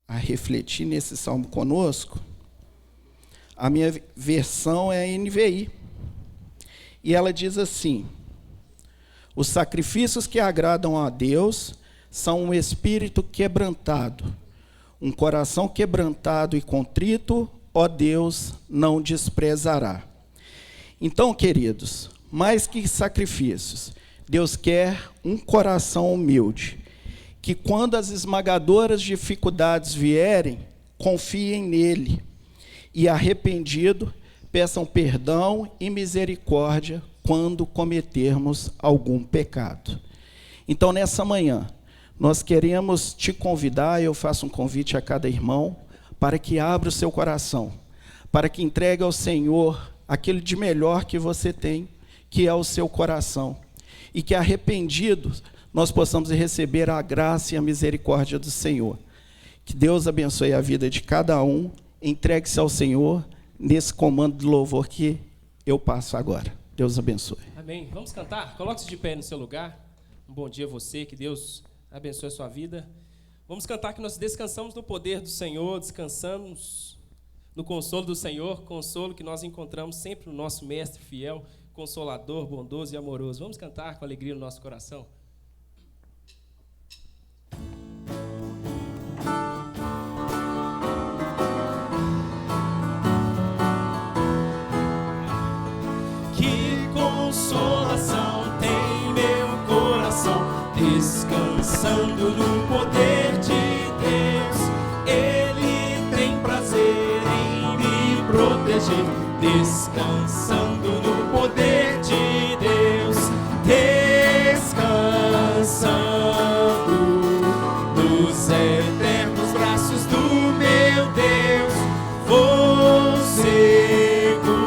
a refletir nesse salmo conosco, a minha versão é a NVI. E ela diz assim: os sacrifícios que agradam a Deus são um espírito quebrantado, um coração quebrantado e contrito, ó Deus, não desprezará. Então, queridos, mais que sacrifícios, Deus quer um coração humilde, que quando as esmagadoras dificuldades vierem, confiem nele e, arrependido, peçam perdão e misericórdia quando cometermos algum pecado. Então, nessa manhã, nós queremos te convidar, eu faço um convite a cada irmão, para que abra o seu coração, para que entregue ao Senhor aquilo de melhor que você tem, que é o seu coração, e que, arrependidos, nós possamos receber a graça e a misericórdia do Senhor. Que Deus abençoe a vida de cada um, entregue-se ao Senhor nesse comando de louvor que eu passo agora. Deus abençoe. Amém. Vamos cantar? Coloque-se de pé no seu lugar. Um bom dia a você, que Deus abençoe a sua vida. Vamos cantar que nós descansamos no poder do Senhor, descansamos no consolo do Senhor, consolo que nós encontramos sempre no nosso Mestre fiel, consolador, bondoso e amoroso. Vamos cantar com alegria no nosso coração. Que consolação tem meu coração, descansando no poder de Deus. Ele tem prazer em me proteger, descansando no poder de Deus. Descansando nos eternos braços do meu Deus, vou seguro,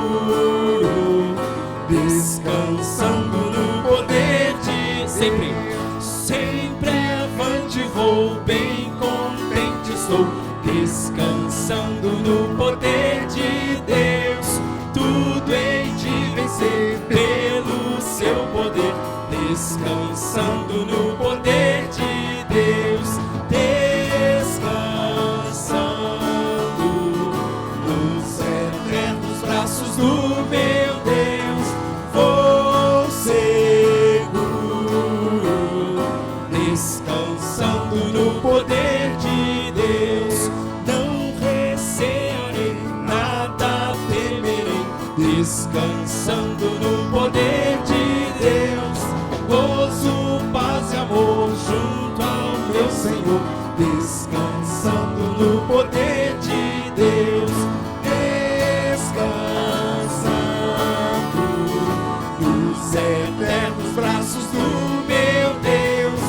descansando no poder de sempre. Sempre avante vou, bem contente estou, descansando no poder de Deus. Tudo hei de vencer pelo seu poder, descansando no poder de Deus. Descansando nos eternos braços do meu Deus, vou seguro, descansando no poder de Deus. Não recearei, nada temerei, descansando no poder de Deus. Gozo, paz e amor junto ao meu Senhor, descansando no poder de Deus. Descansando nos eternos braços do meu Deus,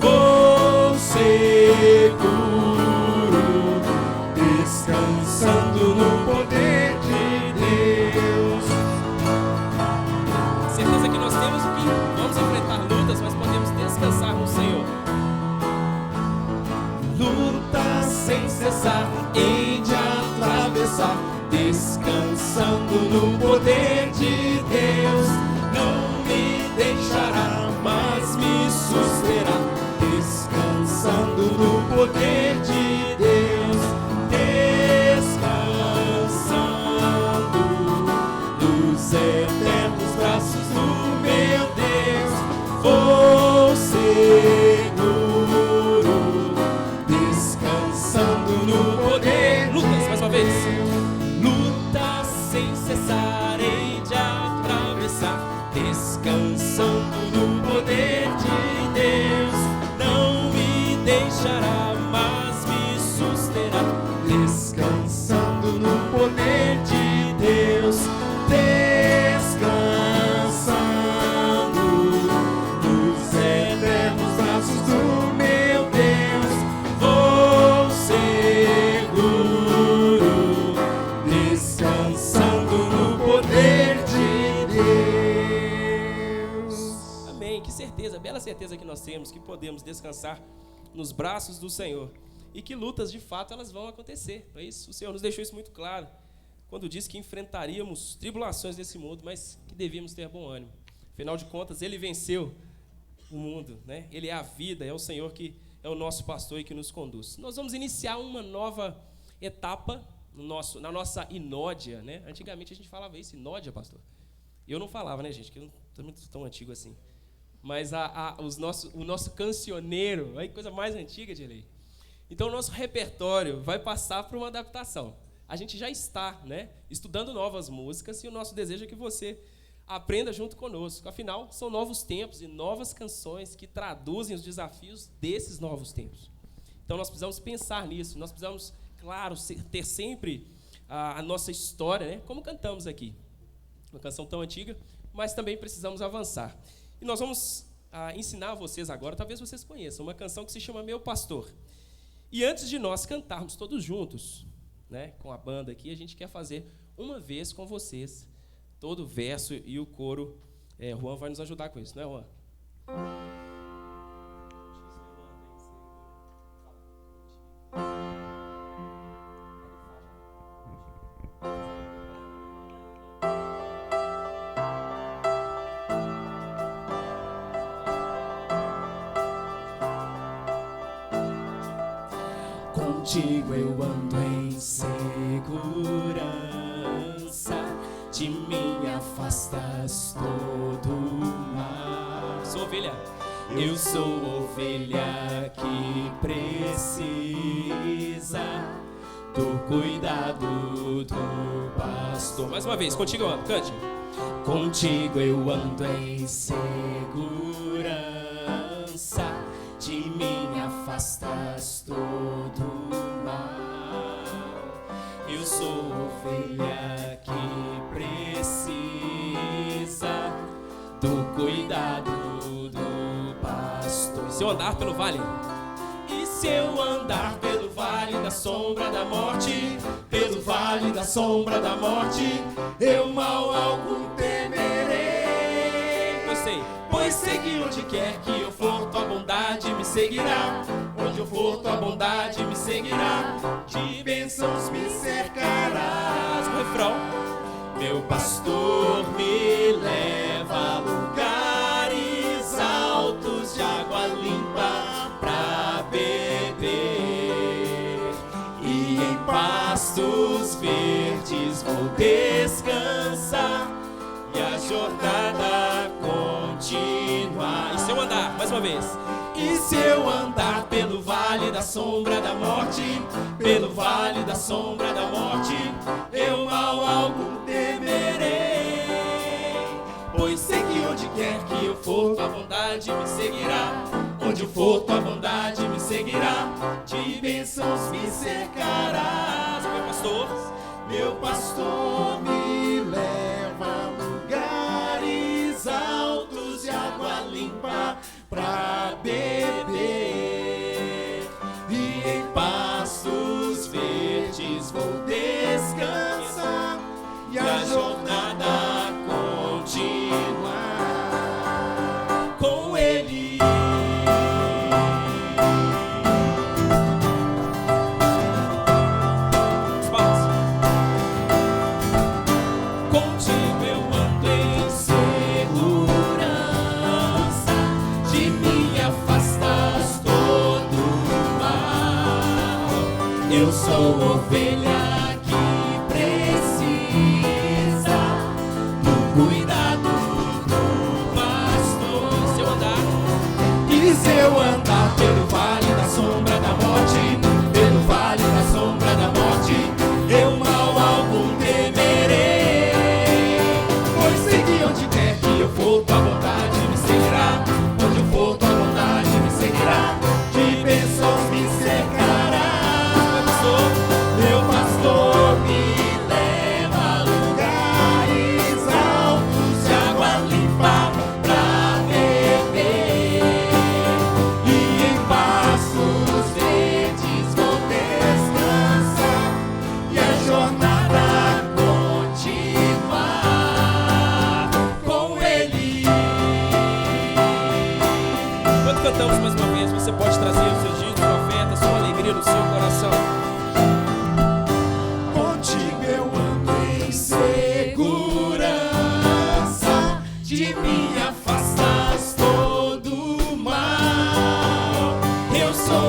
vou seguro, descansando no poder de Deus. Certeza que nós temos que vamos enfrentar lutas, mas podemos descansar no Senhor. Luta sem cessar, hei de atravessar, descansando no poder de Deus. Não me deixará, mas me susterá, descansando no poder de Deus. Descansando nos eternos braços do meu Deus, vou seguro, descansando no poder. Lutas, mais uma vez. Luta sem cessar, hei de atravessar, descansando no poder de Deus. Não me deixará, mas me susterá, descansando no poder de Deus. Descansando nos eternos braços do meu Deus, vou seguro, descansando no poder de Deus. Amém. Que certeza, bela certeza que nós temos, que podemos descansar nos braços do Senhor. E que lutas, de fato, elas vão acontecer. Não é isso? O Senhor nos deixou isso muito claro quando disse que enfrentaríamos tribulações desse mundo, mas que devíamos ter bom ânimo. Afinal de contas, Ele venceu o mundo, né? Ele é a vida, é o Senhor que é o nosso pastor e que nos conduz. Nós vamos iniciar uma nova etapa na nossa inódia, né? Antigamente a gente falava isso, inódia, pastor. Eu não falava, né, gente? Que eu não também sou tão antigo assim. Mas o nosso cancioneiro, olha que coisa mais antiga de lei. Então, o nosso repertório vai passar por uma adaptação. A gente já está, né, estudando novas músicas e o nosso desejo é que você aprenda junto conosco. Afinal, são novos tempos e novas canções que traduzem os desafios desses novos tempos. Então, nós precisamos pensar nisso. Nós precisamos, claro, ter sempre a nossa história, né, como cantamos aqui. Uma canção tão antiga, mas também precisamos avançar. E nós vamos ensinar a vocês agora, talvez vocês conheçam, uma canção que se chama Meu Pastor. E antes de nós cantarmos todos juntos, né, com a banda aqui, a gente quer fazer uma vez com vocês todo o verso e o coro. Juan vai nos ajudar com isso, não é, Juan? Contigo eu ando em segurança, de mim afastas todo mal. Sou ovelha. Eu sou ovelha que precisa do cuidado do pastor. Mais uma vez, contigo eu ando, cante. Contigo eu ando em segurança, de mim afastas todo mal. Eu sou ovelha que precisa do cuidado do pastor. E se eu andar pelo vale? E se eu andar pelo vale da sombra da morte, pelo vale da sombra da morte, eu mal algum temerei. Pois sei que onde quer que eu for, tua bondade me seguirá. Onde eu for, tua bondade me seguirá. De bênçãos me cercarás. O refrão. Meu pastor me leva a lugares altos de água limpa pra beber. E em pastos verdes vou descansar. E a jornada continuar. E se eu andar, mais uma vez? E se eu andar pelo vale da sombra da morte, pelo vale da sombra da morte, eu mal algum temerei. Pois sei que onde quer que eu for, tua vontade me seguirá. Onde eu for, tua vontade me seguirá. De bênçãos me cercarás. Meu pastor me leva a lugares altos de água limpa pra beber. E em pastos verdes vou descansar. E a jornada continuar com Ele. Eu sou ovelha que precisa do cuidado do pastor. E se eu andar pelo vale da sombra da morte, pelo vale da sombra da morte, eu mal algum temerei. Pois sei que onde quer que eu for, tua vontade me seguirá. Onde eu for, tua vontade me seguirá. De bênçãos me cercará. Meu pastor me leva a lugares altos de água limpa pra beber. E em pastos verdes vou descansar. E a jornada continuar com Ele. Quando cantamos mais uma vez, você pode trazer os seus dias de profeta, sua alegria no seu coração. Segurança, de mim afastas todo mal. Eu sou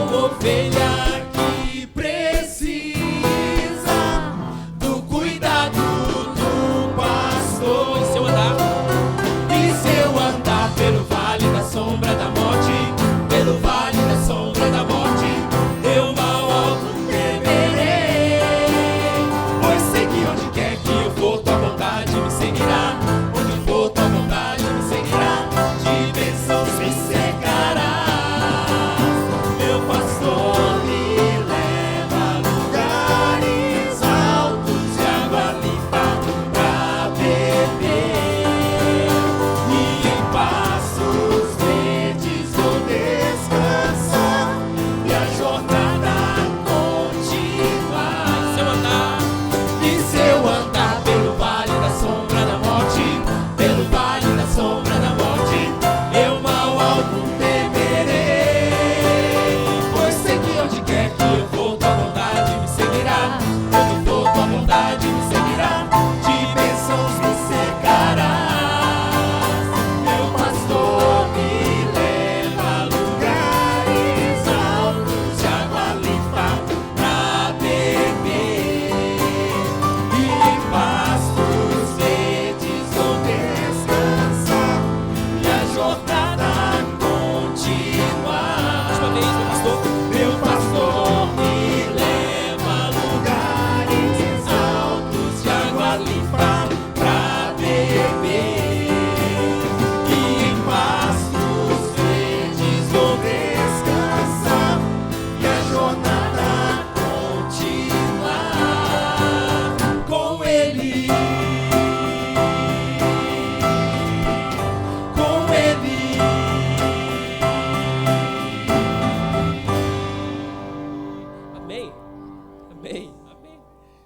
Amém. Amém.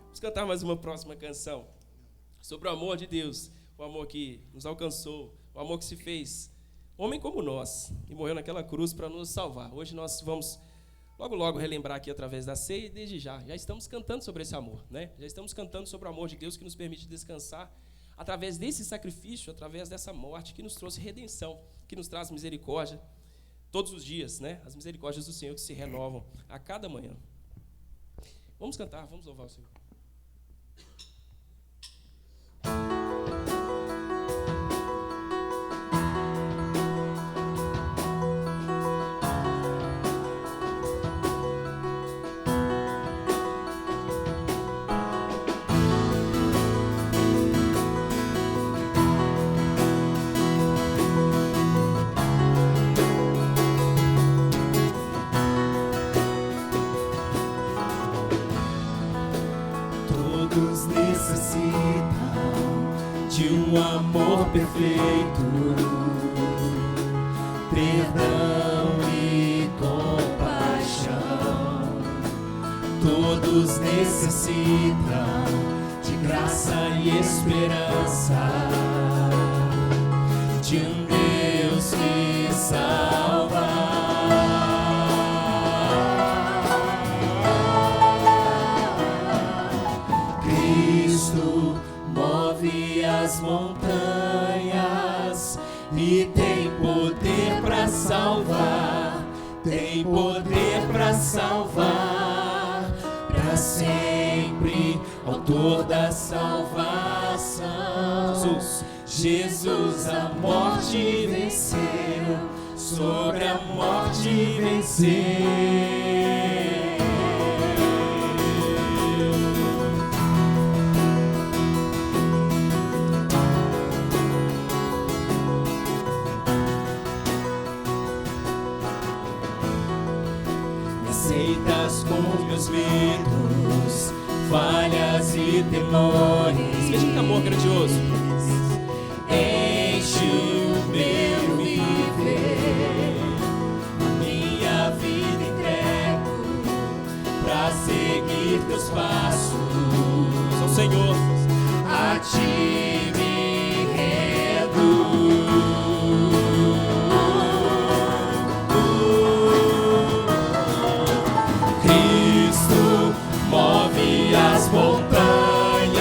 Vamos cantar mais uma próxima canção sobre o amor de Deus, o amor que nos alcançou, o amor que se fez homem como nós e morreu naquela cruz para nos salvar. Hoje nós vamos logo relembrar aqui através da ceia e desde já estamos cantando sobre esse amor, né? Já estamos cantando sobre o amor de Deus que nos permite descansar através desse sacrifício, através dessa morte que nos trouxe redenção, que nos traz misericórdia todos os dias, né? As misericórdias do Senhor que se renovam a cada manhã. Vamos cantar, vamos louvar o Senhor. Todos necessitam de um amor perfeito, perdão e compaixão. Todos necessitam de graça e esperança, de um Deus que salva. Move as montanhas e tem poder para salvar, tem poder para salvar, para sempre, autor da salvação. Jesus a morte venceu, sobre a morte venceu. Aceitas com meus medos, falhas e temores. Veja que amor grandioso. Enche o meu viver, minha vida entrego pra seguir teus passos. Ao Senhor, a ti me rendo. Move as montanhas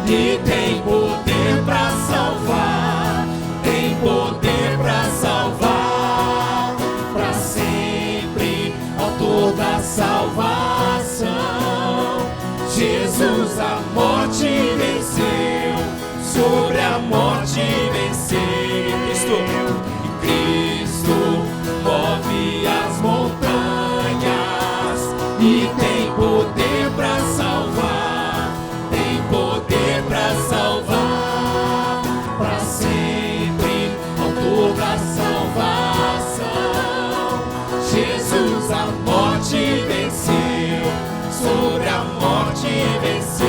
e tem poder para salvar, tem poder para salvar, para sempre, autor da salvação. Jesus a morte venceu, sobre a morte venceu. Cristo move as montanhas e tem poder para salvar, tem poder para salvar, para sempre, autor da salvação. Jesus a morte venceu, sobre a morte venceu.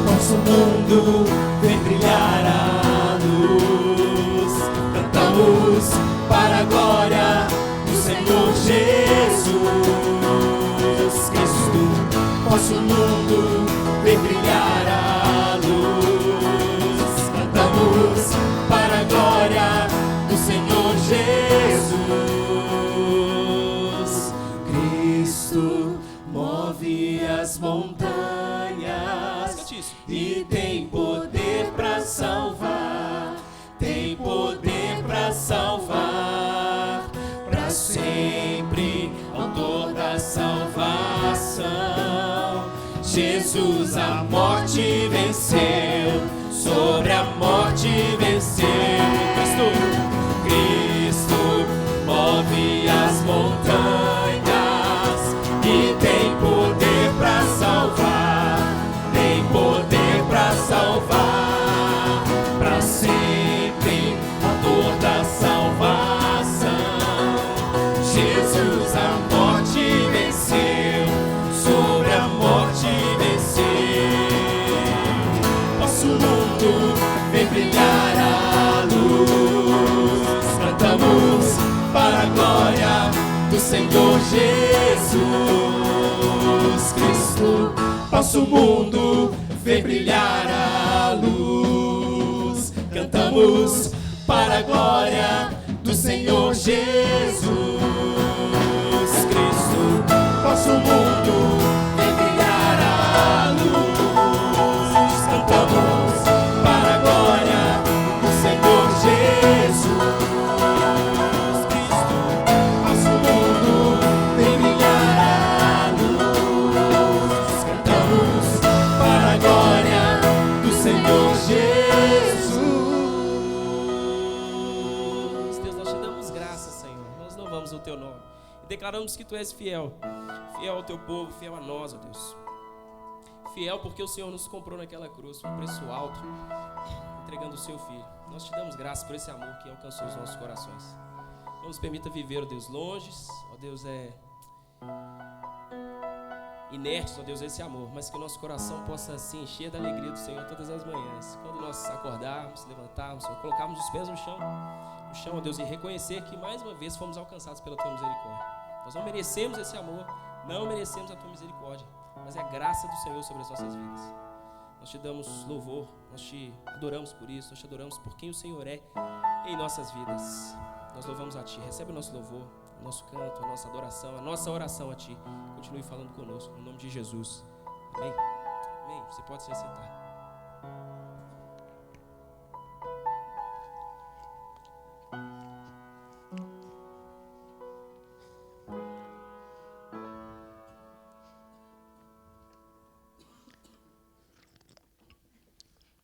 Nosso mundo vem brilhar a luz, cantamos para a glória do Senhor Jesus Cristo. Nosso mundo vem brilhar a luz, cantamos para a glória do Senhor Jesus. Cristo move as montanhas e tem poder para salvar, tem poder para salvar, para sempre, autor da salvação. Jesus a morte venceu, sobre a morte venceu. Cristo move as montanhas e tem poder para salvar, tem poder para salvar. mundo vem brilhar a luz. Cantamos para a glória do Senhor Jesus Cristo. Nosso mundo vem brilhar a luz. Cantamos para a glória do Senhor Jesus Cristo. Nosso mundo vem brilhar a luz. Cantamos para a glória do Senhor Jesus Cristo. Nosso mundo vem brilhar a luz. Cantamos para a glória do Senhor Jesus. Deus, nós te damos graça, Senhor. Nós louvamos o teu nome e declaramos que tu és fiel. Fiel ao teu povo, fiel a nós, ó Deus. Fiel porque o Senhor nos comprou naquela cruz, por um preço alto, entregando o seu Filho. Nós te damos graça por esse amor que alcançou os nossos corações. Não nos permita viver, ó Deus, longes, ó Deus, inertes, ó Deus, esse amor, mas que o nosso coração possa se encher da alegria do Senhor todas as manhãs. Quando nós acordarmos, levantarmos, colocarmos os pés no chão, ó Deus, e reconhecer que mais uma vez fomos alcançados pela tua misericórdia. Nós não merecemos esse amor, não merecemos a tua misericórdia, mas é a graça do Senhor sobre as nossas vidas. Nós te damos louvor, nós te adoramos por isso, nós te adoramos por quem o Senhor é em nossas vidas. Nós louvamos a ti, recebe o nosso louvor, o nosso canto, a nossa adoração, a nossa oração a ti. Continue falando conosco, no nome de Jesus. Amém? Amém. Você pode se assentar.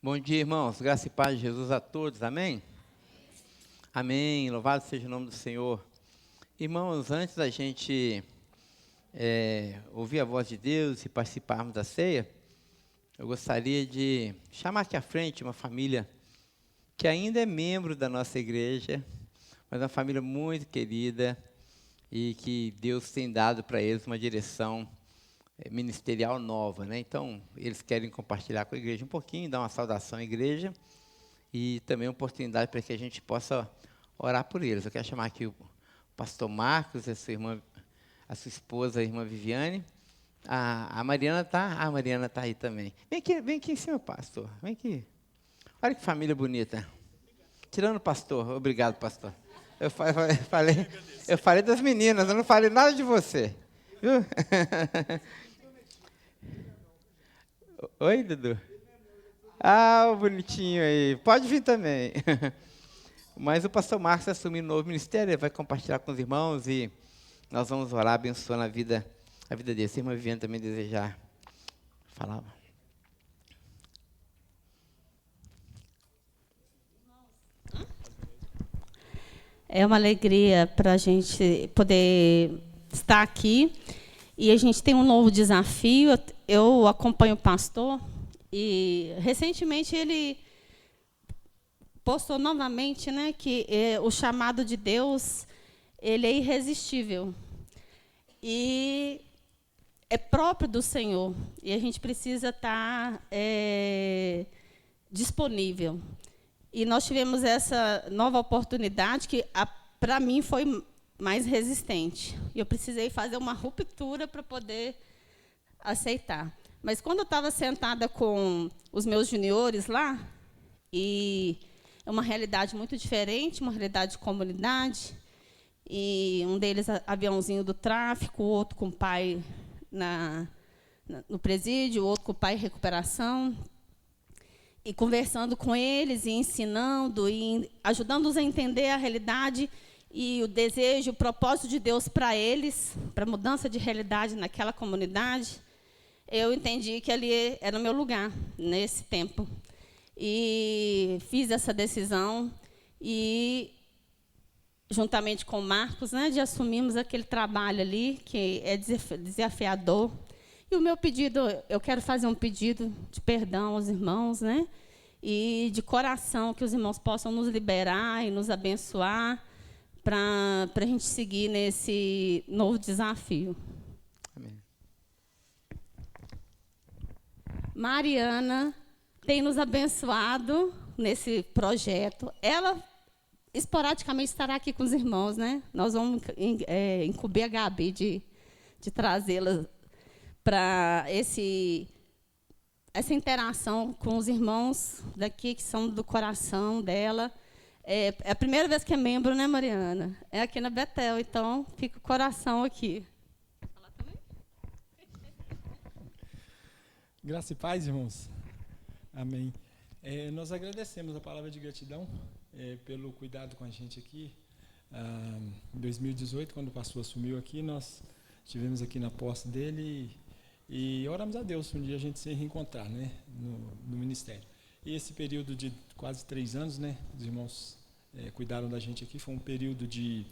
Bom dia, irmãos. Graça e paz de Jesus a todos. Amém? Amém. Louvado seja o nome do Senhor. Irmãos, antes da gente ouvir a voz de Deus e participarmos da ceia, eu gostaria de chamar aqui à frente uma família que ainda é membro da nossa igreja, mas uma família muito querida e que Deus tem dado para eles uma direção ministerial nova, né? Então, eles querem compartilhar com a igreja um pouquinho, dar uma saudação à igreja e também uma oportunidade para que a gente possa orar por eles. Eu quero chamar aqui o pastor Marcos, a sua esposa, a irmã Viviane. A Mariana está aí também. Vem aqui em cima, pastor. Vem aqui. Olha que família bonita. Tirando o pastor. Obrigado, pastor. Eu falei das meninas, eu não falei nada de você. Viu? Oi, Dudu. O bonitinho aí. Pode vir também. Mas o pastor Marcos assumiu um novo ministério, ele vai compartilhar com os irmãos e nós vamos orar abençoando a vida dele. Se a irmã Viviane também desejar falar. É uma alegria para a gente poder estar aqui. E a gente tem um novo desafio. Eu acompanho o pastor e, recentemente, ele postou novamente, né, que o chamado de Deus ele é irresistível. E é próprio do Senhor. E a gente precisa estar disponível. E nós tivemos essa nova oportunidade que, para mim, foi mais resistente. Eu precisei fazer uma ruptura para poder aceitar. Mas quando eu estava sentada com os meus juniores lá, e é uma realidade muito diferente, uma realidade de comunidade, e um deles aviãozinho do tráfico, o outro com o pai no presídio, o outro com o pai em recuperação, e conversando com eles, e ensinando, e ajudando-os a entender a realidade e o desejo, o propósito de Deus para eles, para a mudança de realidade naquela comunidade, eu entendi que ali era o meu lugar, nesse tempo. E fiz essa decisão e, juntamente com o Marcos, né, de assumirmos aquele trabalho ali, que é desafiador. E o meu pedido, eu quero fazer um pedido de perdão aos irmãos, né, e de coração, que os irmãos possam nos liberar e nos abençoar, para a gente seguir nesse novo desafio. Amém. Mariana tem nos abençoado nesse projeto. Ela esporadicamente estará aqui com os irmãos, né? Nós vamos incumbir a Gabi de trazê-la para essa interação com os irmãos daqui, que são do coração dela. É a primeira vez que é membro, né, Mariana? É aqui na Betel, então fica o coração aqui. Falar também? Graça e paz, irmãos. Amém. Nós agradecemos a palavra de gratidão pelo cuidado com a gente aqui. Em 2018, quando o pastor assumiu aqui, nós estivemos aqui na posse dele e oramos a Deus um dia a gente se reencontrar, né, no ministério. E esse período de quase 3 anos, né, os irmãos cuidaram da gente aqui, foi um período de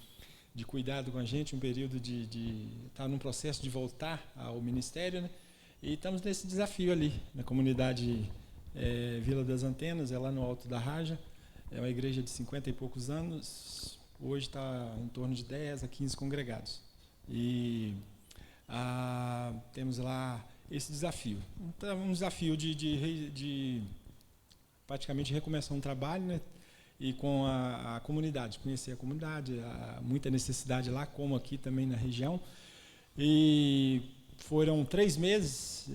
cuidado com a gente, um período de estar num processo de voltar ao ministério, né, e estamos nesse desafio ali, na comunidade Vila das Antenas, é lá no Alto da Raja, é uma igreja de 50 e poucos anos, hoje está em torno de 10 a 15 congregados. E temos lá esse desafio. Então, um desafio de praticamente recomeçar um trabalho, né? E com a comunidade, conhecer a comunidade, muita necessidade lá, como aqui também na região. E foram 3 meses,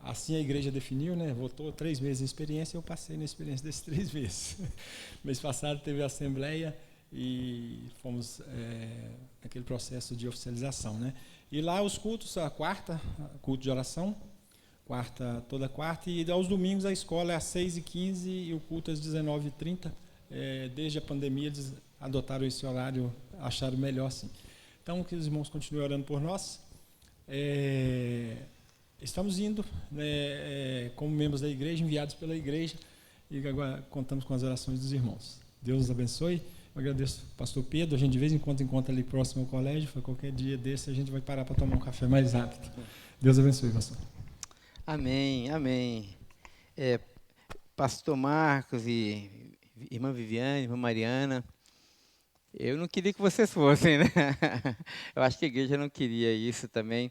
assim a igreja definiu, né? Votou 3 meses de experiência, eu passei na experiência desses 3 meses. Mês passado teve a assembleia e fomos naquele processo de oficialização, né? E lá os cultos, a quarta, culto de oração, toda quarta, e aos domingos a escola é às 6h15 e o culto às 19h30. Desde a pandemia eles adotaram esse horário, acharam melhor assim. Então, que os irmãos continuem orando por nós. Estamos indo, né, como membros da igreja, enviados pela igreja, e agora contamos com as orações dos irmãos. Deus os abençoe. Eu agradeço ao pastor Pedro, a gente de vez em quando encontra ali próximo ao colégio, qualquer dia desse a gente vai parar para tomar um café mais rápido. Deus abençoe, pastor. Amém, amém. Pastor Marcos e irmã Viviane, irmã Mariana, eu não queria que vocês fossem, né? Eu acho que a igreja não queria isso também,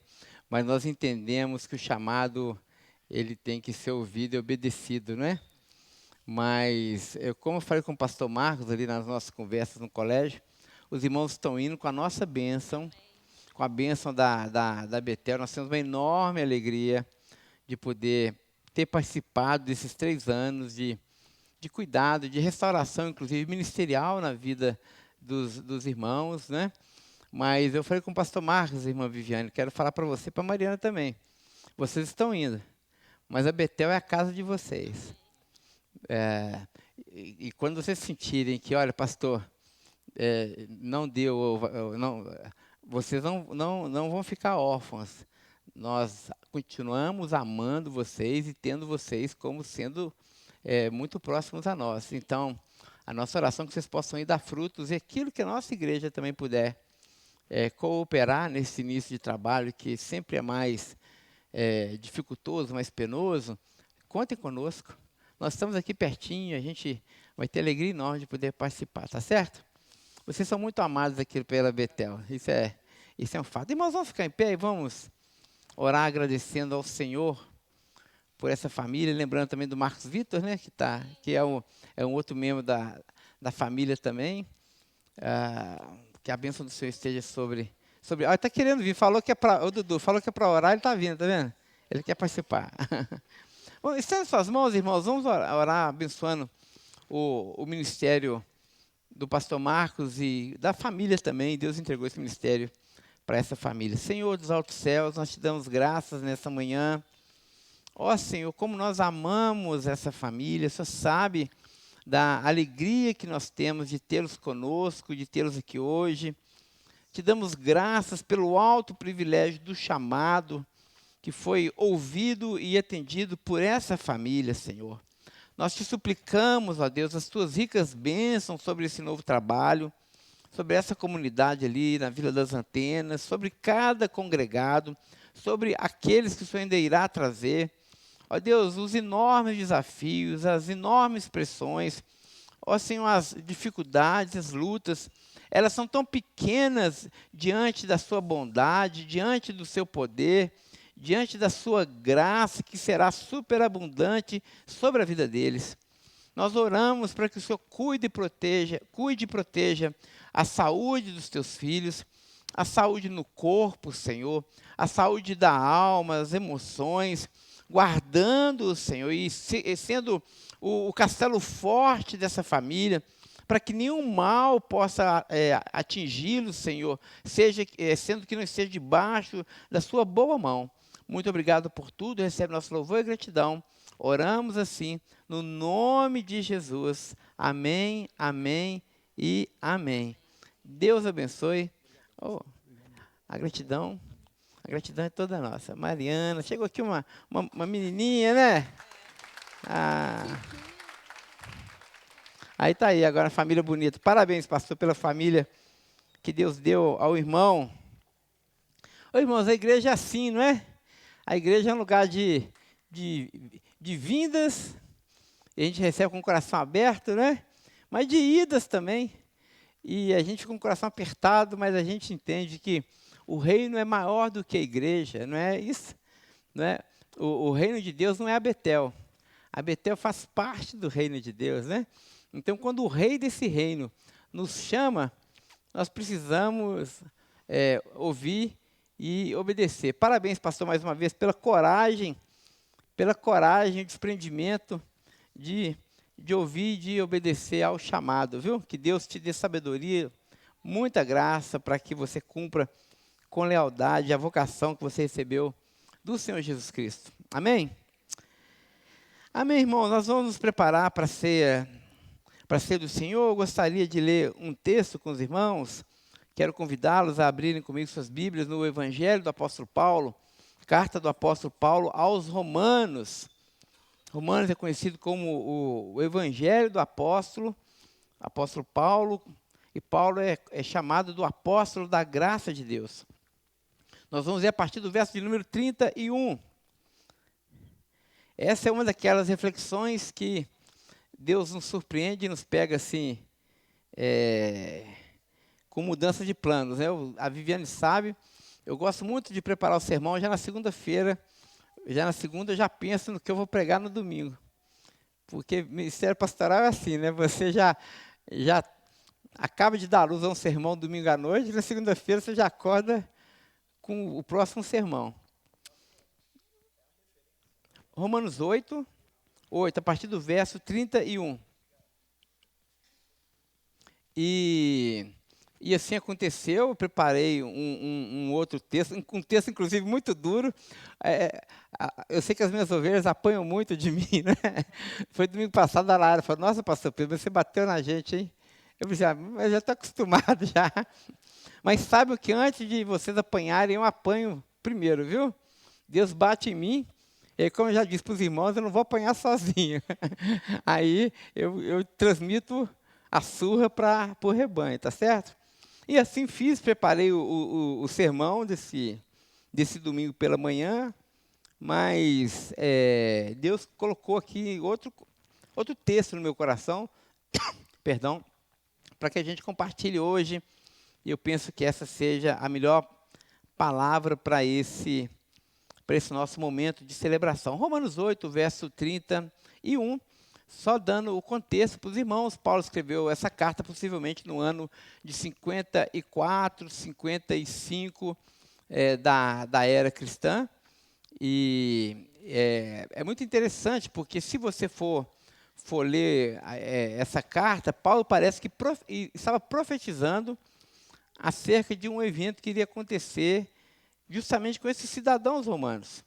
mas nós entendemos que o chamado ele tem que ser ouvido e obedecido, não é? Mas, como eu falei com o pastor Marcos ali nas nossas conversas no colégio, os irmãos estão indo com a nossa bênção, com a bênção da Betel. Nós temos uma enorme alegria de poder ter participado desses 3 anos de cuidado, de restauração, inclusive ministerial na vida dos irmãos, né? Mas eu falei com o pastor Marcos, irmã Viviane, quero falar para você e para a Mariana também. Vocês estão indo, mas a Betel é a casa de vocês. E quando vocês sentirem que, olha, pastor, não deu, vocês não vão ficar órfãos. Nós continuamos amando vocês e tendo vocês como sendo muito próximos a nós. Então, a nossa oração é que vocês possam ir dar frutos e aquilo que a nossa igreja também puder cooperar nesse início de trabalho, que sempre é mais dificultoso, mais penoso, contem conosco. Nós estamos aqui pertinho, a gente vai ter alegria enorme de poder participar, tá certo? Vocês são muito amados aqui pela Betel, isso é um fato. Irmãos, vamos ficar em pé e vamos orar agradecendo ao Senhor por essa família, lembrando também do Marcos Vitor, né, que é um outro membro da família também. Que a bênção do Senhor esteja sobre. Ele está querendo vir, falou que é para. O Dudu falou que é para orar, ele está vindo, tá vendo? Ele quer participar. Bom, estenda suas mãos, irmãos, vamos orar abençoando o ministério do pastor Marcos e da família também. Deus entregou esse ministério para essa família. Senhor dos altos céus, nós te damos graças nessa manhã. Ó Senhor, como nós amamos essa família, o Senhor sabe da alegria que nós temos de tê-los conosco, de tê-los aqui hoje. Te damos graças pelo alto privilégio do chamado que foi ouvido e atendido por essa família, Senhor. Nós te suplicamos, ó Deus, as tuas ricas bênçãos sobre esse novo trabalho, sobre essa comunidade ali na Vila das Antenas, sobre cada congregado, sobre aqueles que o Senhor ainda irá trazer. Ó Deus, os enormes desafios, as enormes pressões, ó Senhor, as dificuldades, as lutas, elas são tão pequenas diante da sua bondade, diante do seu poder, diante da sua graça, que será superabundante sobre a vida deles. Nós oramos para que o Senhor cuide e proteja a saúde dos teus filhos, a saúde no corpo, Senhor, a saúde da alma, as emoções, guardando, Senhor, e sendo o castelo forte dessa família, para que nenhum mal possa atingi-los, Senhor, sendo que não esteja debaixo da sua boa mão. Muito obrigado por tudo, recebe nosso louvor e gratidão. Oramos assim, no nome de Jesus. Amém, amém e amém. Deus abençoe. Oh, a gratidão é toda nossa. Mariana, chegou aqui uma menininha, né? Aí está aí, agora a família bonita. Parabéns, pastor, pela família que Deus deu ao irmão. Ô, irmãos, a igreja é assim, não é? A igreja é um lugar de vindas, e a gente recebe com o coração aberto, né? Mas de idas também. E a gente fica com o coração apertado, mas a gente entende que o reino é maior do que a igreja, não é isso? Não é? O reino de Deus não é a Betel. A Betel faz parte do reino de Deus, né? Então, quando o rei desse reino nos chama, nós precisamos ouvir e obedecer. Parabéns, pastor, mais uma vez, pela coragem, o desprendimento de ouvir e de obedecer ao chamado, viu? Que Deus te dê sabedoria, muita graça para que você cumpra com lealdade a vocação que você recebeu do Senhor Jesus Cristo. Amém? Amém, irmão? Nós vamos nos preparar para a ceia do Senhor. Eu gostaria de ler um texto com os irmãos. Quero convidá-los a abrirem comigo suas Bíblias no Evangelho do Apóstolo Paulo, carta do Apóstolo Paulo aos Romanos. Romanos é conhecido como o Evangelho do Apóstolo Paulo, e Paulo é chamado do Apóstolo da Graça de Deus. Nós vamos ler a partir do verso de número 31. Essa é uma daquelas reflexões que Deus nos surpreende e nos pega assim, com mudança de planos, né? A Viviane sabe, eu gosto muito de preparar o sermão já na segunda-feira. Já na segunda eu já penso no que eu vou pregar no domingo. Porque ministério pastoral é assim, né? Você já acaba de dar à luz a um sermão domingo à noite, e na segunda-feira você já acorda com o próximo sermão. Romanos 8, a partir do verso 31. E assim aconteceu, eu preparei um outro texto, um texto inclusive muito duro. Eu sei que as minhas ovelhas apanham muito de mim, né? Foi domingo passado, a Lara falou, nossa, pastor Pedro, você bateu na gente, hein? Eu disse, mas já estou acostumado já. Mas sabe o que? Antes de vocês apanharem, eu apanho primeiro, viu? Deus bate em mim, e aí, como eu já disse para os irmãos, eu não vou apanhar sozinho. Aí eu transmito a surra para o rebanho, tá certo? E assim fiz, preparei o sermão desse domingo pela manhã, mas Deus colocou aqui outro texto no meu coração, perdão, para que a gente compartilhe hoje, e eu penso que essa seja a melhor palavra para esse nosso momento de celebração. Romanos 8, verso 31, só dando o contexto para os irmãos, Paulo escreveu essa carta possivelmente no ano de 54, 55 da era cristã. E é muito interessante, porque se você for ler essa carta, Paulo parece que estava profetizando acerca de um evento que iria acontecer justamente com esses cidadãos romanos.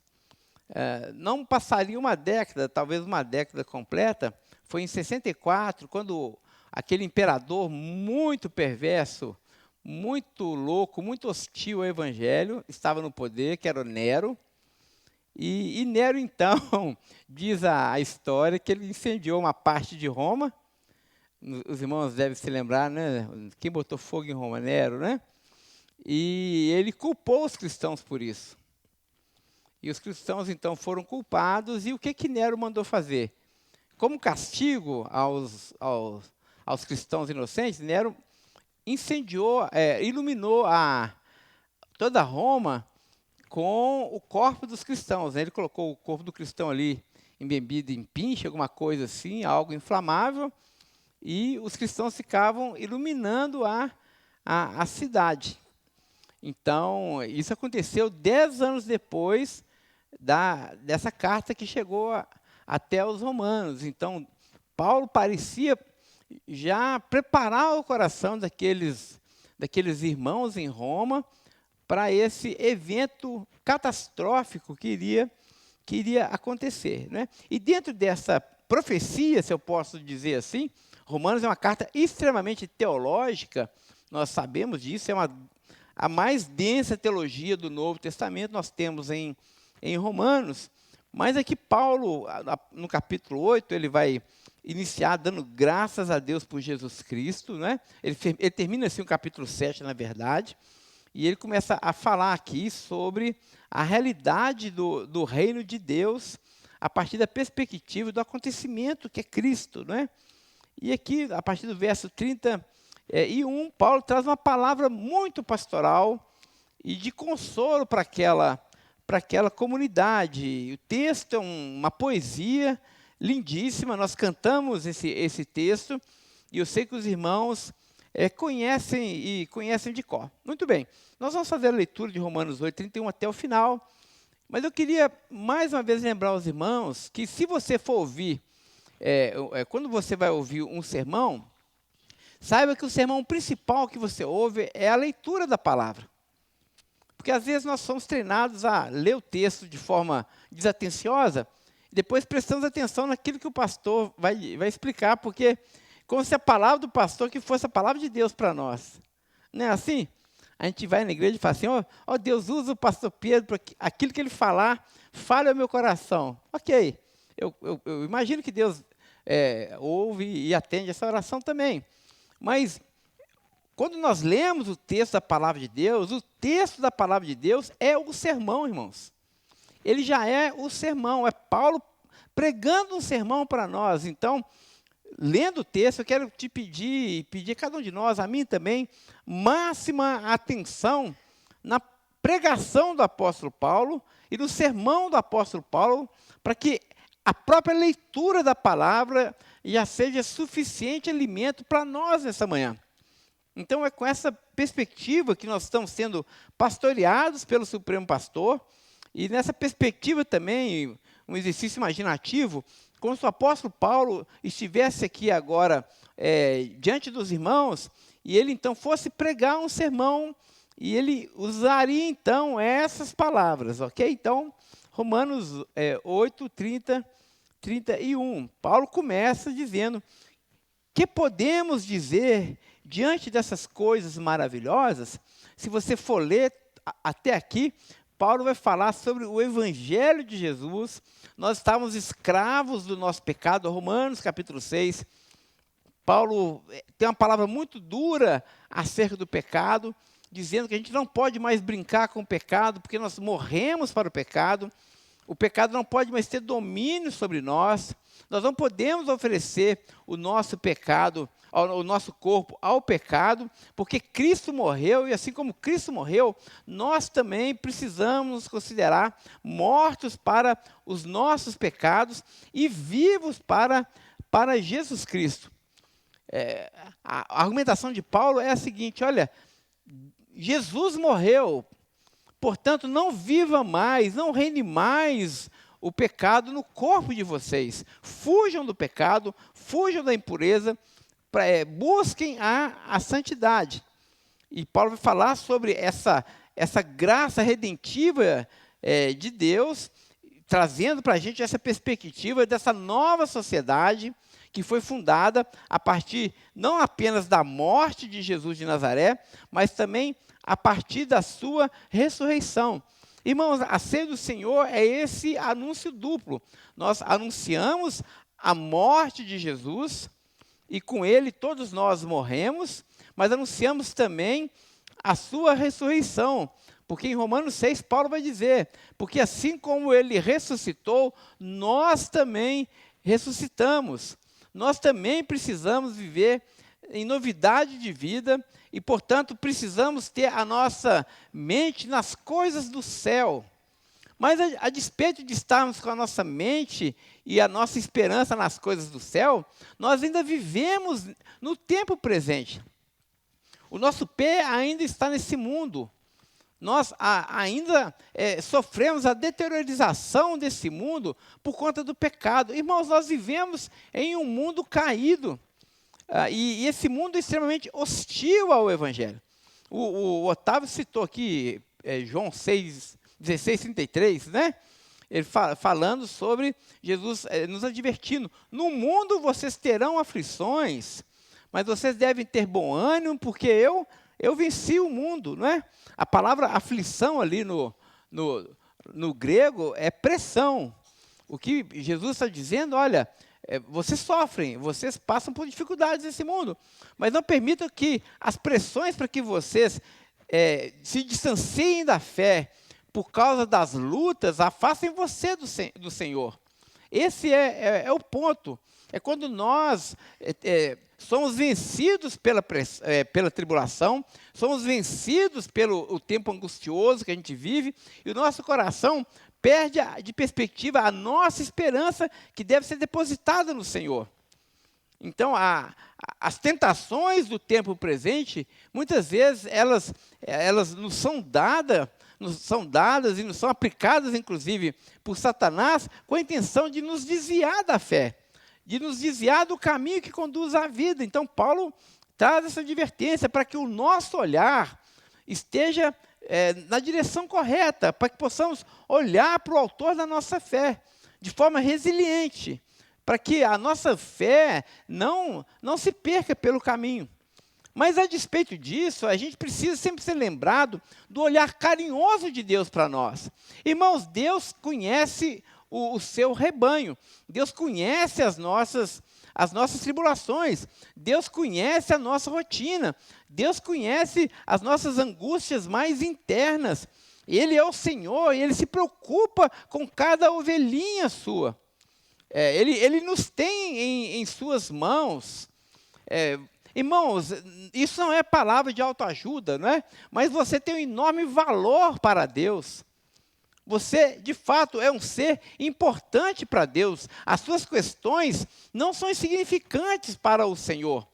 Não passaria uma década, talvez uma década completa, foi em 64, quando aquele imperador muito perverso, muito louco, muito hostil ao evangelho, estava no poder, que era o Nero. E Nero, então, diz a história que ele incendiou uma parte de Roma. Os irmãos devem se lembrar, né? Quem botou fogo em Roma? Nero, né? E ele culpou os cristãos por isso. E os cristãos, então, foram culpados. E o que Nero mandou fazer? Como castigo aos cristãos inocentes, Nero incendiou, iluminou toda Roma com o corpo dos cristãos, né? Ele colocou o corpo do cristão ali embebido em pinche, alguma coisa assim, algo inflamável, e os cristãos ficavam iluminando a cidade. Então, isso aconteceu 10 anos depois dessa carta que chegou até os romanos. Então, Paulo parecia já preparar o coração daqueles irmãos em Roma para esse evento catastrófico que iria acontecer, né? E dentro dessa profecia, se eu posso dizer assim, Romanos é uma carta extremamente teológica, nós sabemos disso, a mais densa teologia do Novo Testamento nós temos em Romanos, mas aqui Paulo, no capítulo 8, ele vai iniciar dando graças a Deus por Jesus Cristo, né? Ele termina assim o capítulo 7, na verdade, e ele começa a falar aqui sobre a realidade do reino de Deus a partir da perspectiva do acontecimento que é Cristo, né? E aqui, a partir do verso 31, Paulo traz uma palavra muito pastoral e de consolo para aquela comunidade. O texto é uma poesia lindíssima, nós cantamos esse texto, e eu sei que os irmãos conhecem de cor. Muito bem, nós vamos fazer a leitura de Romanos 8, 31 até o final, mas eu queria mais uma vez lembrar aos irmãos que se você for ouvir, quando você vai ouvir um sermão, saiba que o sermão principal que você ouve é a leitura da palavra. Porque às vezes nós somos treinados a ler o texto de forma desatenciosa, e depois prestamos atenção naquilo que o pastor vai explicar, porque como se a palavra do pastor que fosse a palavra de Deus para nós. Não é assim? A gente vai na igreja e fala assim, ó, Deus usa o pastor Pedro para aquilo que ele falar, fale ao meu coração. Ok, eu imagino que Deus ouve e atende essa oração também. Mas quando nós lemos o texto da palavra de Deus, o texto da palavra de Deus é o sermão, irmãos. Ele já é o sermão, é Paulo pregando um sermão para nós. Então, lendo o texto, eu quero te pedir a cada um de nós, a mim também, máxima atenção na pregação do apóstolo Paulo e no sermão do apóstolo Paulo, para que a própria leitura da palavra já seja suficiente alimento para nós nessa manhã. Então, é com essa perspectiva que nós estamos sendo pastoreados pelo Supremo Pastor, e nessa perspectiva também, um exercício imaginativo, como se o apóstolo Paulo estivesse aqui agora diante dos irmãos, e ele então fosse pregar um sermão, e ele usaria então essas palavras, ok? Então, Romanos 8, 30, 31, Paulo começa dizendo: que podemos dizer diante dessas coisas maravilhosas? Se você for ler até aqui, Paulo vai falar sobre o Evangelho de Jesus. Nós estávamos escravos do nosso pecado. Romanos capítulo 6, Paulo tem uma palavra muito dura acerca do pecado, dizendo que a gente não pode mais brincar com o pecado, porque nós morremos para o pecado. O pecado não pode mais ter domínio sobre nós. Nós não podemos oferecer o nosso pecado, o nosso corpo ao pecado, porque Cristo morreu, e assim como Cristo morreu, nós também precisamos nos considerar mortos para os nossos pecados e vivos para Jesus Cristo. A argumentação de Paulo é a seguinte: olha, Jesus morreu, portanto, não viva mais, não reine mais o pecado no corpo de vocês. Fujam do pecado, fujam da impureza, busquem a santidade. E Paulo vai falar sobre essa graça redentiva de Deus, trazendo para a gente essa perspectiva dessa nova sociedade que foi fundada a partir não apenas da morte de Jesus de Nazaré, mas também a partir da sua ressurreição. Irmãos, a ceia do Senhor é esse anúncio duplo. Nós anunciamos a morte de Jesus, e com ele todos nós morremos, mas anunciamos também a sua ressurreição. Porque em Romanos 6, Paulo vai dizer: porque assim como ele ressuscitou, nós também ressuscitamos. Nós também precisamos viver em novidade de vida e, portanto, precisamos ter a nossa mente nas coisas do céu. Mas, a despeito de estarmos com a nossa mente e a nossa esperança nas coisas do céu, nós ainda vivemos no tempo presente. O nosso pé ainda está nesse mundo. Nós ainda sofremos a deteriorização desse mundo por conta do pecado. Irmãos, nós vivemos em um mundo caído. E esse mundo é extremamente hostil ao Evangelho. O Otávio citou aqui João 16:33, né? Ele falando sobre Jesus nos advertindo. No mundo vocês terão aflições, mas vocês devem ter bom ânimo, porque eu venci o mundo, não é? A palavra aflição ali no grego é pressão. O que Jesus está dizendo, olha, vocês sofrem, vocês passam por dificuldades nesse mundo, mas não permitam que as pressões para que vocês se distanciem da fé por causa das lutas, afastem você do Senhor. Esse é o ponto. É quando nós somos vencidos pela tribulação, somos vencidos pelo tempo angustioso que a gente vive, e o nosso coração perde de perspectiva a nossa esperança que deve ser depositada no Senhor. Então, as tentações do tempo presente, muitas vezes, elas nos são dadas e nos são aplicadas, inclusive, por Satanás, com a intenção de nos desviar da fé, de nos desviar do caminho que conduz à vida. Então, Paulo traz essa advertência para que o nosso olhar esteja na direção correta, para que possamos olhar para o autor da nossa fé, de forma resiliente, para que a nossa fé não se perca pelo caminho. Mas, a despeito disso, a gente precisa sempre ser lembrado do olhar carinhoso de Deus para nós. Irmãos, Deus conhece o seu rebanho. Deus conhece as nossas tribulações. Deus conhece a nossa rotina. Deus conhece as nossas angústias mais internas. Ele é o Senhor e Ele se preocupa com cada ovelhinha sua. Ele nos tem em suas mãos. Irmãos, isso não é palavra de autoajuda, não é? Mas você tem um enorme valor para Deus. Você, de fato, é um ser importante para Deus. As suas questões não são insignificantes para o Senhor.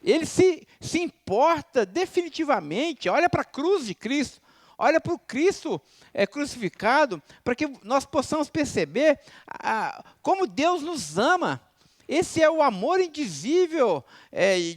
Ele se importa definitivamente. Olha para a cruz de Cristo. Olha para o Cristo crucificado, para que nós possamos perceber como Deus nos ama. Esse é o amor indizível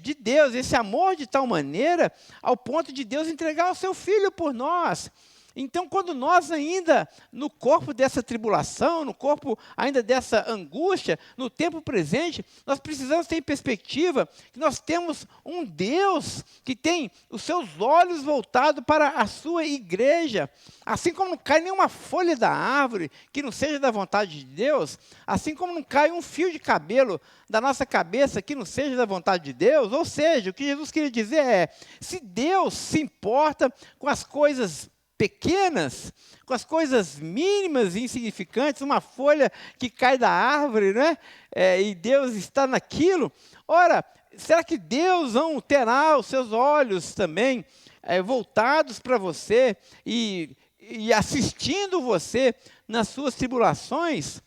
de Deus. Esse amor de tal maneira ao ponto de Deus entregar o seu Filho por nós. Então, quando nós ainda, no corpo dessa tribulação, no corpo ainda dessa angústia, no tempo presente, nós precisamos ter em perspectiva que nós temos um Deus que tem os seus olhos voltados para a sua igreja. Assim como não cai nenhuma folha da árvore que não seja da vontade de Deus, assim como não cai um fio de cabelo da nossa cabeça que não seja da vontade de Deus, ou seja, o que Jesus queria dizer é, se Deus se importa com as coisas pequenas, com as coisas mínimas e insignificantes, uma folha que cai da árvore, né? E Deus está naquilo. Ora, será que Deus não terá os seus olhos também voltados para você e assistindo você nas suas tribulações?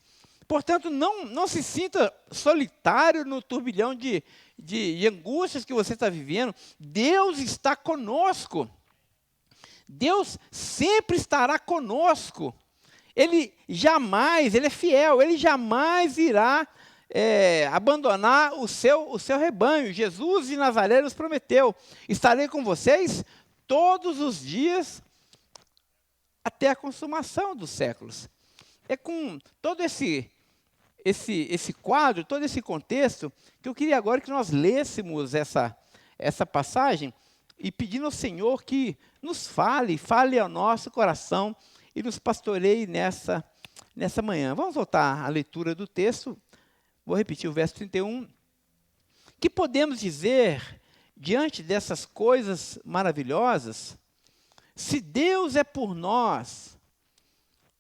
Portanto, não se sinta solitário no turbilhão de angústias que você está vivendo. Deus está conosco. Deus sempre estará conosco. Ele é fiel, Ele jamais irá abandonar o seu rebanho. Jesus de Nazaré nos prometeu, estarei com vocês todos os dias até a consumação dos séculos. É com todo esse quadro, todo esse contexto, que eu queria agora que nós lêssemos essa passagem, e pedindo ao Senhor que nos fale ao nosso coração e nos pastoreie nessa manhã. Vamos voltar à leitura do texto. Vou repetir o verso 31. Que podemos dizer diante dessas coisas maravilhosas? Se Deus é por nós,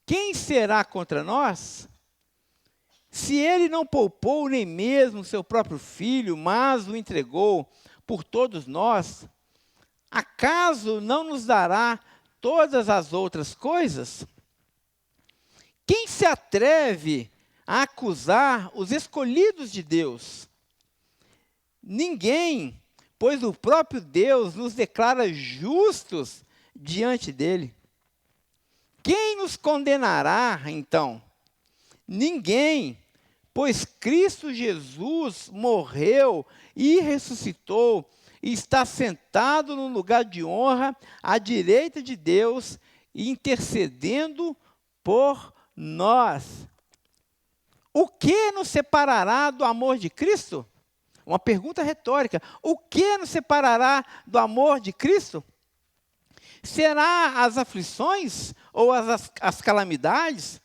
quem será contra nós? Se Ele não poupou nem mesmo o seu próprio Filho, mas o entregou por todos nós, acaso não nos dará todas as outras coisas? Quem se atreve a acusar os escolhidos de Deus? Ninguém, pois o próprio Deus nos declara justos diante dele. Quem nos condenará, então? Ninguém, pois Cristo Jesus morreu e ressuscitou e está sentado no lugar de honra à direita de Deus, intercedendo por nós. O que nos separará do amor de Cristo? Uma pergunta retórica. O que nos separará do amor de Cristo? Será as aflições ou as calamidades?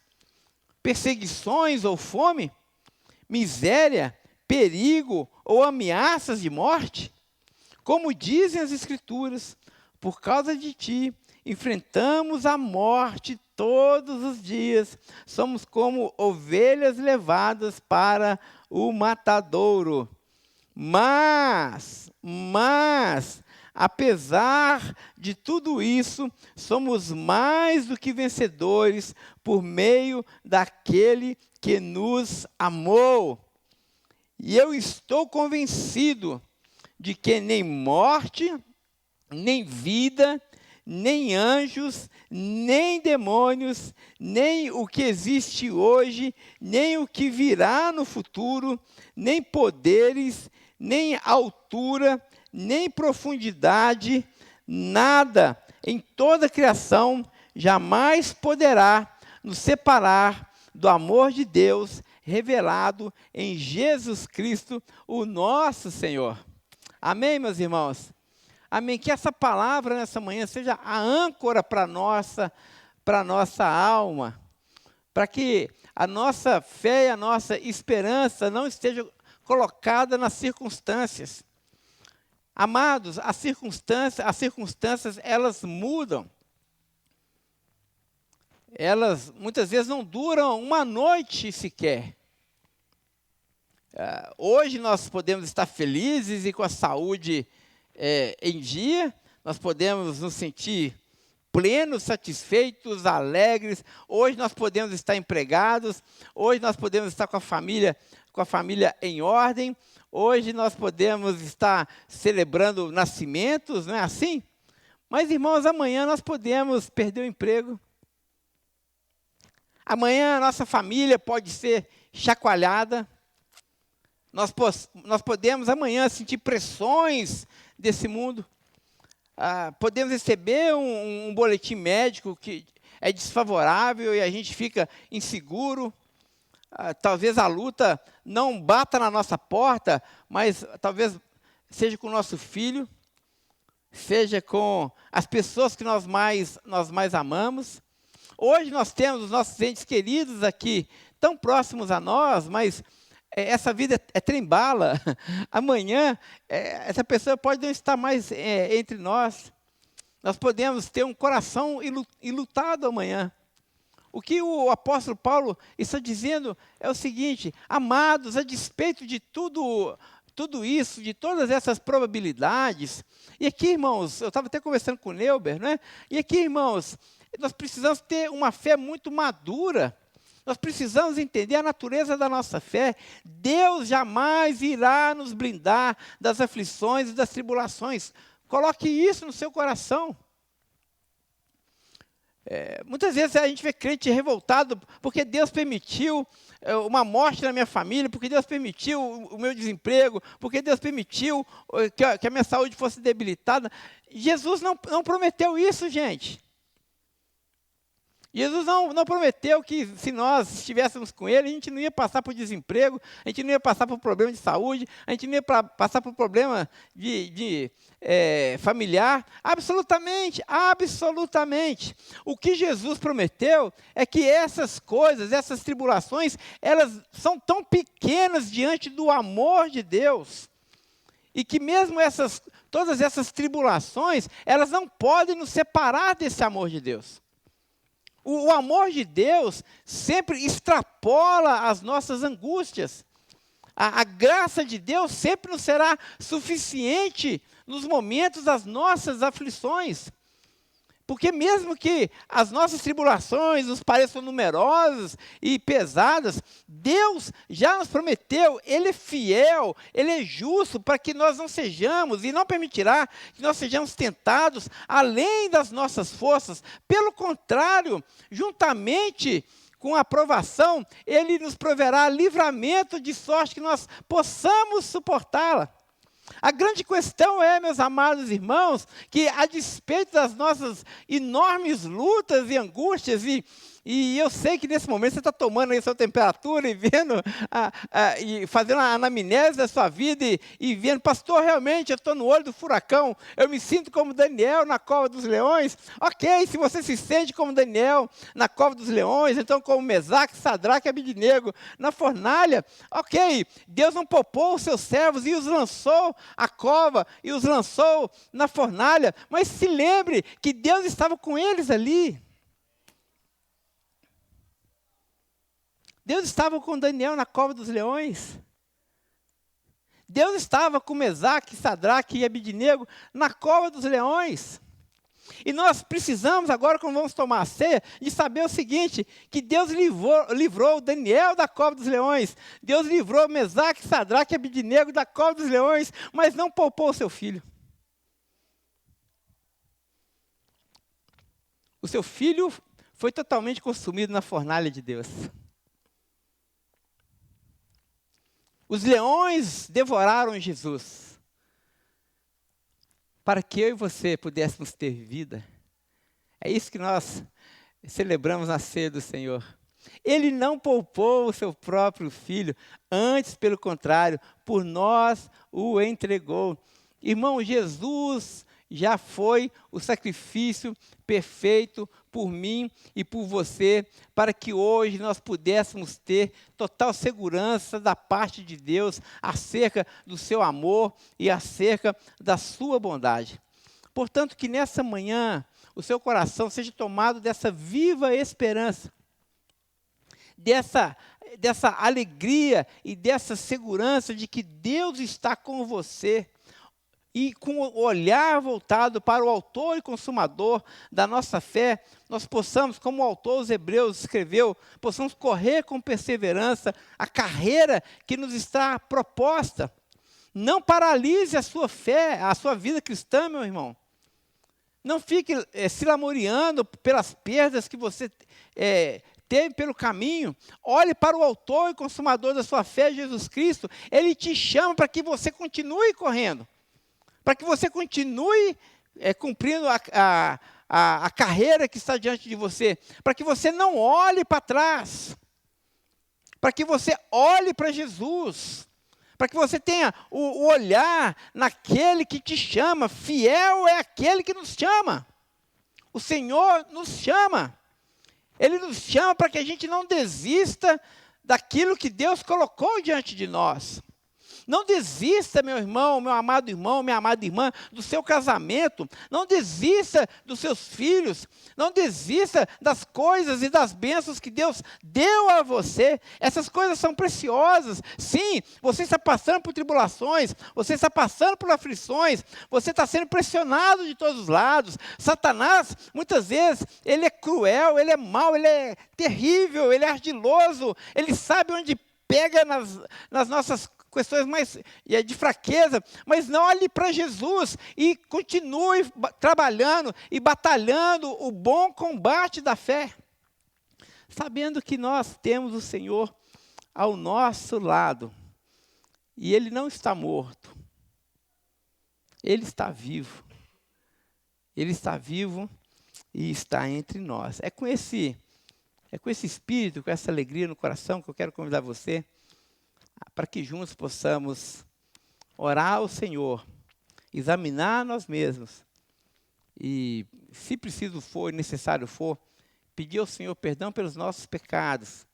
Perseguições ou fome? Miséria, perigo ou ameaças de morte? Como dizem as Escrituras, por causa de ti, enfrentamos a morte todos os dias. Somos como ovelhas levadas para o matadouro. Mas, apesar de tudo isso, somos mais do que vencedores por meio daquele que nos amou. E eu estou convencido de que nem morte, nem vida, nem anjos, nem demônios, nem o que existe hoje, nem o que virá no futuro, nem poderes, nem altura, nem profundidade, nada em toda a criação jamais poderá nos separar do amor de Deus revelado em Jesus Cristo, o nosso Senhor. Amém, meus irmãos? Amém. Que essa palavra nessa manhã seja a âncora para a nossa alma, para que a nossa fé e a nossa esperança não esteja colocada nas circunstâncias. Amados, as circunstâncias elas mudam. Elas muitas vezes não duram uma noite sequer. Hoje nós podemos estar felizes e com a saúde em dia, nós podemos nos sentir plenos, satisfeitos, alegres. Hoje nós podemos estar empregados, hoje nós podemos estar com a família em ordem, hoje nós podemos estar celebrando nascimentos, não é assim? Mas, irmãos, amanhã nós podemos perder o emprego. Amanhã a nossa família pode ser chacoalhada. Nós podemos amanhã sentir pressões desse mundo. Podemos receber um boletim médico que é desfavorável e a gente fica inseguro. Talvez a luta não bata na nossa porta, mas talvez seja com o nosso filho, seja com as pessoas que nós mais amamos. Hoje nós temos os nossos entes queridos aqui, tão próximos a nós, mas essa vida é trem-bala. Amanhã, essa pessoa pode não estar mais entre nós. Nós podemos ter um coração enlutado amanhã. O que o apóstolo Paulo está dizendo é o seguinte: amados, a despeito de tudo isso, de todas essas probabilidades, e aqui, irmãos, eu estava até conversando com o Neuber, né? E aqui, irmãos, nós precisamos ter uma fé muito madura. Nós precisamos entender a natureza da nossa fé. Deus jamais irá nos blindar das aflições e das tribulações. Coloque isso no seu coração. Muitas vezes a gente vê crente revoltado porque Deus permitiu uma morte na minha família, porque Deus permitiu o meu desemprego, porque Deus permitiu que a minha saúde fosse debilitada. Jesus não prometeu isso, gente. Jesus não prometeu que se nós estivéssemos com Ele, a gente não ia passar por desemprego, a gente não ia passar por problema de saúde, a gente não ia passar por problema de familiar. Absolutamente. O que Jesus prometeu é que essas coisas, essas tribulações, elas são tão pequenas diante do amor de Deus, e que mesmo todas essas tribulações, elas não podem nos separar desse amor de Deus. O amor de Deus sempre extrapola as nossas angústias. A graça de Deus sempre nos será suficiente nos momentos das nossas aflições. Porque mesmo que as nossas tribulações nos pareçam numerosas e pesadas, Deus já nos prometeu, Ele é fiel, Ele é justo para que nós não sejamos e não permitirá que nós sejamos tentados além das nossas forças. Pelo contrário, juntamente com a aprovação, Ele nos proverá livramento de sorte que nós possamos suportá-la. A grande questão é, meus amados irmãos, que a despeito das nossas enormes lutas e angústias, e eu sei que nesse momento você está tomando aí a sua temperatura e vendo, e fazendo a anamnese da sua vida e vendo, pastor, realmente eu estou no olho do furacão, eu me sinto como Daniel na cova dos leões. Ok, se você se sente como Daniel na cova dos leões, então como Mesaque, Sadraque e Abednego na fornalha, ok, Deus não poupou os seus servos e os lançou à cova e os lançou na fornalha, mas se lembre que Deus estava com eles ali. Deus estava com Daniel na cova dos leões. Deus estava com Mesaque, Sadraque e Abednego na cova dos leões. E nós precisamos agora, quando vamos tomar a ceia, de saber o seguinte, que Deus livrou Daniel da cova dos leões. Deus livrou Mesaque, Sadraque e Abednego da cova dos leões, mas não poupou o seu filho. O seu filho foi totalmente consumido na fornalha de Deus. Os leões devoraram Jesus, para que eu e você pudéssemos ter vida. É isso que nós celebramos na ceia do Senhor. Ele não poupou o seu próprio filho, antes, pelo contrário, por nós o entregou. Irmão, Jesus já foi o sacrifício perfeito por mim e por você, para que hoje nós pudéssemos ter total segurança da parte de Deus acerca do seu amor e acerca da sua bondade. Portanto, que nessa manhã o seu coração seja tomado dessa viva esperança, dessa alegria e dessa segurança de que Deus está com você, e com o olhar voltado para o autor e consumador da nossa fé, nós possamos, como o autor dos Hebreus escreveu, possamos correr com perseverança a carreira que nos está proposta. Não paralise a sua fé, a sua vida cristã, meu irmão. Não fique se lamuriando pelas perdas que você teve pelo caminho. Olhe para o autor e consumador da sua fé, Jesus Cristo. Ele te chama para que você continue correndo, para que você continue cumprindo a carreira que está diante de você, para que você não olhe para trás, para que você olhe para Jesus, para que você tenha o olhar naquele que te chama. Fiel é aquele que nos chama. O Senhor nos chama. Ele nos chama para que a gente não desista daquilo que Deus colocou diante de nós. Não desista, meu irmão, minha amada irmã, do seu casamento. Não desista dos seus filhos. Não desista das coisas e das bênçãos que Deus deu a você. Essas coisas são preciosas. Sim, você está passando por tribulações, você está passando por aflições, você está sendo pressionado de todos os lados. Satanás, muitas vezes, ele é cruel, ele é mau, ele é terrível, ele é ardiloso, ele sabe onde pega nas nossas questões mais de fraqueza, mas não, olhe para Jesus e continue trabalhando e batalhando o bom combate da fé, sabendo que nós temos o Senhor ao nosso lado, e Ele não está morto, Ele está vivo e está entre nós. É com esse espírito, com essa alegria no coração que eu quero convidar você, para que juntos possamos orar ao Senhor, examinar nós mesmos e, se preciso for e necessário for, pedir ao Senhor perdão pelos nossos pecados,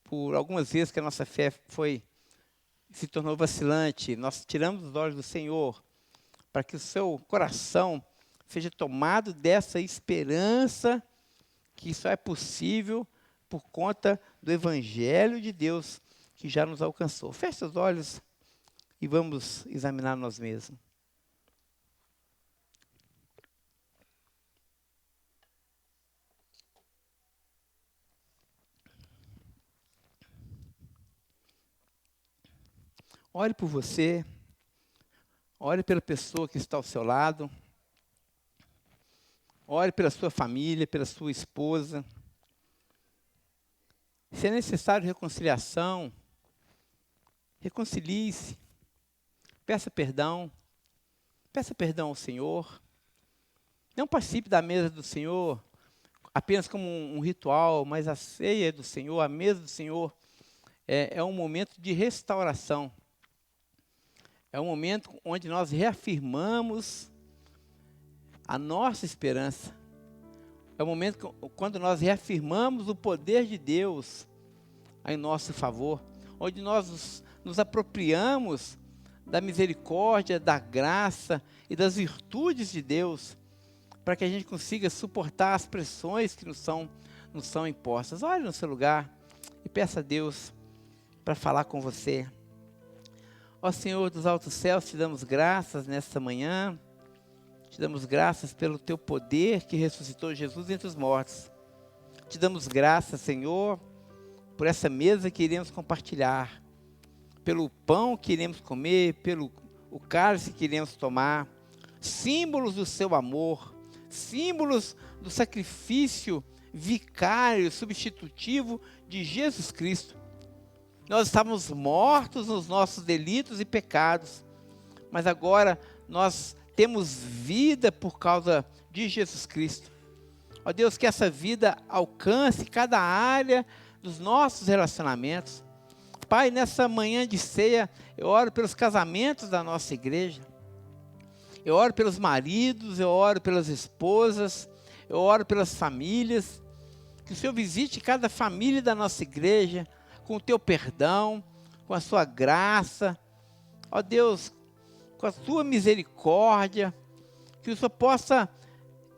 por algumas vezes que a nossa fé se tornou vacilante. Nós tiramos os olhos do Senhor, para que o seu coração seja tomado dessa esperança que só é possível por conta do Evangelho de Deus, que já nos alcançou. Feche os olhos e vamos examinar nós mesmos. Ore por você, ore pela pessoa que está ao seu lado, ore pela sua família, pela sua esposa. Se é necessário reconciliação, reconcilie-se, peça perdão ao Senhor. Não participe da mesa do Senhor apenas como um ritual, mas a ceia do Senhor, a mesa do Senhor, é um momento de restauração. É um momento onde nós reafirmamos a nossa esperança. É um momento quando nós reafirmamos o poder de Deus em nosso favor, onde nós nos apropriamos da misericórdia, da graça e das virtudes de Deus, para que a gente consiga suportar as pressões que nos são impostas. Olhe no seu lugar e peça a Deus para falar com você. Ó Senhor dos altos céus, te damos graças nesta manhã, te damos graças pelo teu poder que ressuscitou Jesus entre os mortos. Te damos graças, Senhor, por essa mesa que iremos compartilhar, pelo pão que iremos comer, pelo o cálice que iremos tomar, símbolos do seu amor, símbolos do sacrifício vicário, substitutivo de Jesus Cristo. Nós estávamos mortos nos nossos delitos e pecados, mas agora nós temos vida por causa de Jesus Cristo. Ó Deus, que essa vida alcance cada área dos nossos relacionamentos. Pai, nessa manhã de ceia, eu oro pelos casamentos da nossa igreja. Eu oro pelos maridos, eu oro pelas esposas, eu oro pelas famílias. Que o Senhor visite cada família da nossa igreja, com o teu perdão, com a sua graça, ó Deus, com a tua misericórdia, que o Senhor possa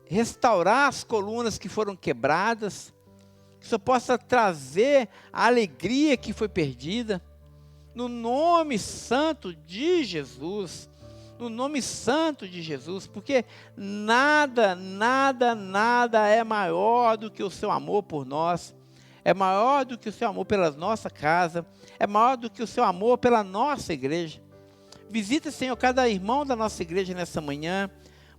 restaurar as colunas que foram quebradas, que o Senhor possa trazer a alegria que foi perdida, no nome santo de Jesus, no nome santo de Jesus, porque nada é maior do que o seu amor por nós, é maior do que o seu amor pela nossa casa, é maior do que o seu amor pela nossa igreja. Visita, Senhor, cada irmão da nossa igreja nessa manhã,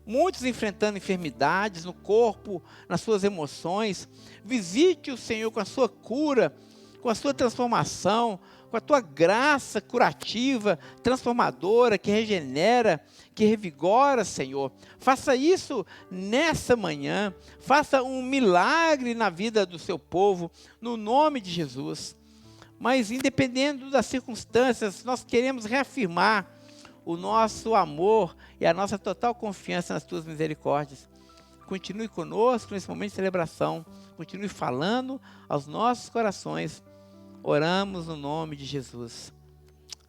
muitos enfrentando enfermidades no corpo, nas suas emoções. Visite o Senhor com a sua cura, com a sua transformação, com a tua graça curativa, transformadora, que regenera, que revigora, Senhor. Faça isso nessa manhã, faça um milagre na vida do seu povo, no nome de Jesus. Mas independente das circunstâncias, nós queremos reafirmar o nosso amor e a nossa total confiança nas tuas misericórdias. Continue conosco nesse momento de celebração, continue falando aos nossos corações. Oramos no nome de Jesus.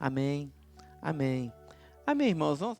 Amém. Amém. Amém, irmãos. Vamos